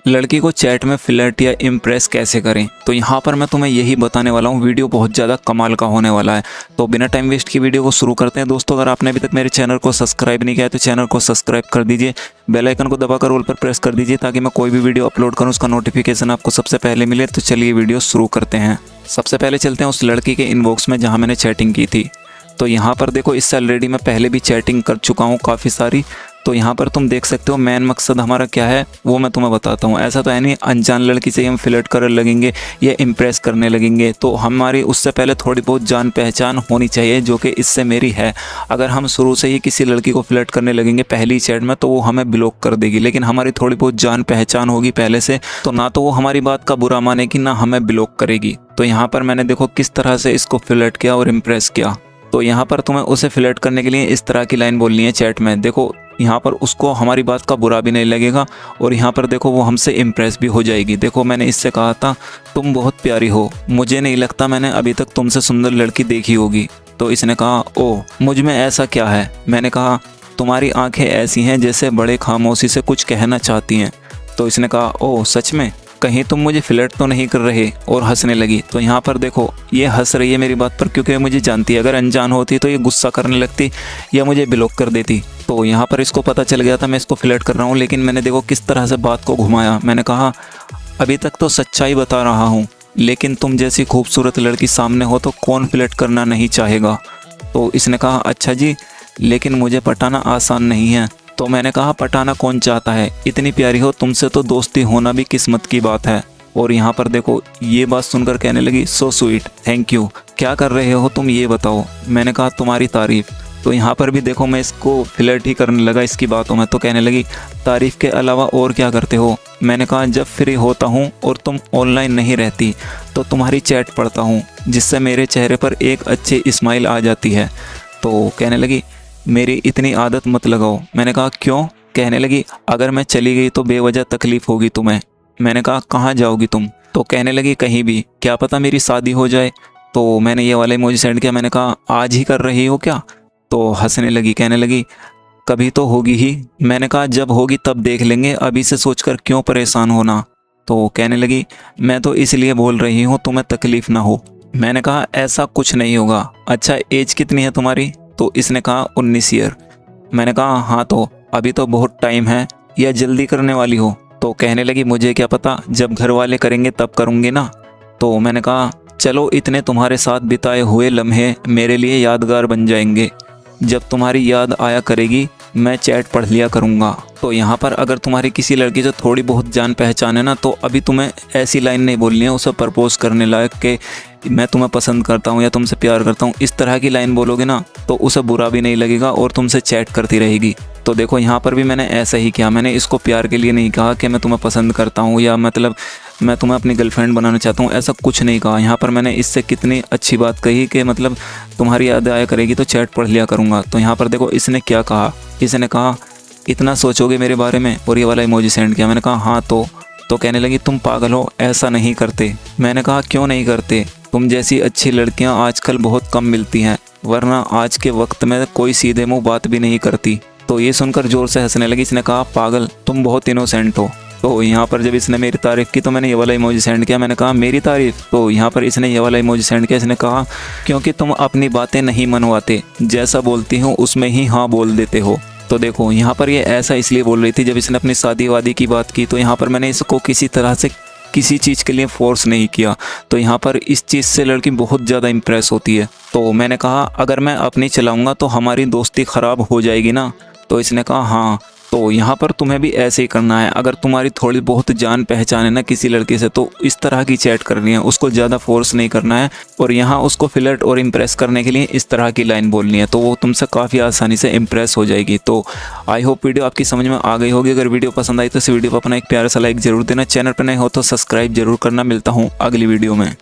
लड़की को चैट में फ्लर्ट या इम्प्रेस कैसे करें, तो यहाँ पर मैं तुम्हें यही बताने वाला हूँ। वीडियो बहुत ज़्यादा कमाल का होने वाला है। तो बिना टाइम वेस्ट की वीडियो को शुरू करते हैं। दोस्तों, अगर आपने अभी तक मेरे चैनल को सब्सक्राइब नहीं किया है तो चैनल को सब्सक्राइब कर दीजिए, बेल आइकन को दबाकर ऑल पर प्रेस कर दीजिए ताकि मैं कोई भी वीडियो अपलोड करूँ उसका नोटिफिकेशन आपको सबसे पहले मिले। तो चलिए वीडियो शुरू करते हैं। सबसे पहले चलते हैं उस लड़की के इनबॉक्स में जहाँ मैंने चैटिंग की थी। तो यहाँ पर देखो, इससे ऑलरेडी मैं पहले भी चैटिंग कर चुका हूँ काफ़ी सारी। तो यहाँ पर तुम देख सकते हो मेन मकसद हमारा क्या है वो मैं तुम्हें बताता हूँ। ऐसा तो है नहीं अनजान लड़की से हम फ्लर्ट करने लगेंगे या इम्प्रेस करने लगेंगे। तो हमारी उससे पहले थोड़ी बहुत जान पहचान होनी चाहिए, जो कि इससे मेरी है। अगर हम शुरू से ही किसी लड़की को फ्लर्ट करने लगेंगे पहली चैट में तो वो हमें ब्लॉक कर देगी। लेकिन हमारी थोड़ी बहुत जान पहचान होगी पहले से, तो ना तो वो हमारी बात का बुरा मानेगी ना हमें ब्लॉक करेगी। तो यहाँ पर मैंने देखो किस तरह से इसको फ्लर्ट किया और इम्प्रेस किया। तो यहाँ पर तुम्हें उसे फ्लर्ट करने के लिए इस तरह की लाइन बोलनी है चैट में। देखो यहाँ पर उसको हमारी बात का बुरा भी नहीं लगेगा और यहाँ पर देखो वो हमसे इम्प्रेस भी हो जाएगी। देखो मैंने इससे कहा था तुम बहुत प्यारी हो, मुझे नहीं लगता मैंने अभी तक तुमसे सुंदर लड़की देखी होगी। तो इसने कहा ओह मुझ में ऐसा क्या है। मैंने कहा तुम्हारी आंखें ऐसी हैं जैसे बड़े खामोशी से कुछ कहना चाहती हैं। तो इसने कहा ओह सच में, कहीं तुम मुझे फ्लर्ट तो नहीं कर रहे, और हंसने लगी। तो यहाँ पर देखो ये हंस रही है मेरी बात पर क्योंकि मुझे जानती है। अगर अनजान होती तो ये गुस्सा करने लगती या मुझे ब्लॉक कर देती। तो यहाँ पर इसको पता चल गया था मैं इसको फ्लर्ट कर रहा हूँ। लेकिन मैंने देखो किस तरह से बात को घुमाया। मैंने कहा अभी तक तो सच्चाई बता रहा हूँ, लेकिन तुम जैसी खूबसूरत लड़की सामने हो तो कौन फ्लर्ट करना नहीं चाहेगा। तो इसने कहा अच्छा जी, लेकिन मुझे पटाना आसान नहीं है। तो मैंने कहा पटाना कौन चाहता है, इतनी प्यारी हो तुमसे तो दोस्ती होना भी किस्मत की बात है। और यहाँ पर देखो ये बात सुनकर कहने लगी सो स्वीट, थैंक यू, क्या कर रहे हो तुम ये बताओ। मैंने कहा तुम्हारी तारीफ़। तो यहाँ पर भी देखो मैं इसको फ्लर्ट ही करने लगा इसकी बातों में। तो कहने लगी तारीफ़ के अलावा और क्या करते हो। मैंने कहा जब फ्री होता हूँ और तुम ऑनलाइन नहीं रहती तो तुम्हारी चैट पढ़ता हूँ, जिससे मेरे चेहरे पर एक अच्छी स्माइल आ जाती है। तो कहने लगी मेरी इतनी आदत मत लगाओ। मैंने कहा क्यों। कहने लगी अगर मैं चली गई तो बेवजह तकलीफ़ होगी तुम्हें। मैंने कहा कहाँ जाओगी तुम। तो कहने लगी कहीं भी, क्या पता मेरी शादी हो जाए। तो मैंने ये वाला इमोजी सेंड किया। मैंने कहा आज ही कर रही हो क्या। तो हंसने लगी, कहने लगी कभी तो होगी ही। मैंने कहा जब होगी तब देख लेंगे, अभी से सोचकर क्यों परेशान होना। तो कहने लगी मैं तो इसलिए बोल रही हूँ तुम्हें तकलीफ़ ना हो। मैंने कहा ऐसा कुछ नहीं होगा। अच्छा एज कितनी है तुम्हारी। तो इसने कहा 19 ईयर। मैंने कहा हाँ तो अभी तो बहुत टाइम है, या जल्दी करने वाली हो। तो कहने लगी मुझे क्या पता, जब घर वाले करेंगे तब करूँगी ना। तो मैंने कहा चलो इतने तुम्हारे साथ बिताए हुए लम्हे मेरे लिए यादगार बन जाएंगे। जब तुम्हारी याद आया करेगी मैं चैट पढ़ लिया करूँगा। तो यहाँ पर अगर तुम्हारी किसी लड़की से थोड़ी बहुत जान पहचान है ना, तो अभी तुम्हें ऐसी लाइन नहीं बोलनी है उसे प्रपोज करने लायक के मैं तुम्हें पसंद करता हूँ या तुमसे प्यार करता हूँ। इस तरह की लाइन बोलोगे ना तो उसे बुरा भी नहीं लगेगा और तुमसे चैट करती रहेगी। तो देखो यहाँ पर भी मैंने ऐसा ही किया। मैंने इसको प्यार के लिए नहीं कहा कि मैं तुम्हें पसंद करता हूँ या मतलब मैं तुम्हें अपनी गर्लफ्रेंड बनाना चाहता हूँ, ऐसा कुछ नहीं कहा। यहाँ पर मैंने इससे कितनी अच्छी बात कही कि मतलब तुम्हारी याद आया करेगी तो चैट पढ़ लिया करूँगा। तो यहाँ पर देखो इसने क्या कहा, इसने कहा इतना सोचोगे मेरे बारे में, और ये वाला इमोजी सेंड किया। मैंने कहा हाँ तो कहने लगी तुम पागल हो, ऐसा नहीं करते। मैंने कहा क्यों नहीं करते, तुम जैसी अच्छी लड़कियां आजकल बहुत कम मिलती हैं, वरना आज के वक्त में कोई सीधे मुंह बात भी नहीं करती। तो ये सुनकर जोर से हंसने लगी। इसने कहा पागल, तुम बहुत इनोसेंट हो। तो यहाँ पर जब इसने मेरी तारीफ़ की तो मैंने ये वाला इमोजी सेंड किया। मैंने कहा मेरी तारीफ़। तो यहाँ पर इसने ये वाला इमोजी सेंड किया। इसने कहा क्योंकि तुम अपनी बातें नहीं मनवाते, जैसा बोलती हूँ उसमें ही हाँ बोल देते हो। तो देखो यहाँ पर ये ऐसा इसलिए बोल रही थी जब इसने अपनी शादी वादी की बात की। तो यहाँ पर मैंने इसको किसी तरह से किसी चीज़ के लिए फोर्स नहीं किया। तो यहाँ पर इस चीज़ से लड़की बहुत ज़्यादा इम्प्रेस होती है। तो मैंने कहा अगर मैं अपनी चलाऊँगा तो हमारी दोस्ती ख़राब हो जाएगी ना। तो इसने कहा हाँ। तो यहाँ पर तुम्हें भी ऐसे ही करना है। अगर तुम्हारी थोड़ी बहुत जान पहचान है ना किसी लड़के से तो इस तरह की चैट करनी है, उसको ज़्यादा फोर्स नहीं करना है। और यहाँ उसको फ्लर्ट और इम्प्रेस करने के लिए इस तरह की लाइन बोलनी है, तो वो तुमसे काफ़ी आसानी से इम्प्रेस हो जाएगी। तो आई होप वीडियो आपकी समझ में आ गई होगी। अगर वीडियो पसंद आई तो इस वीडियो पर अपना एक प्यारा सा लाइक ज़रूर देना। चैनल पर नए हो तो सब्सक्राइब जरूर करना। मिलता हूँ अगली वीडियो में।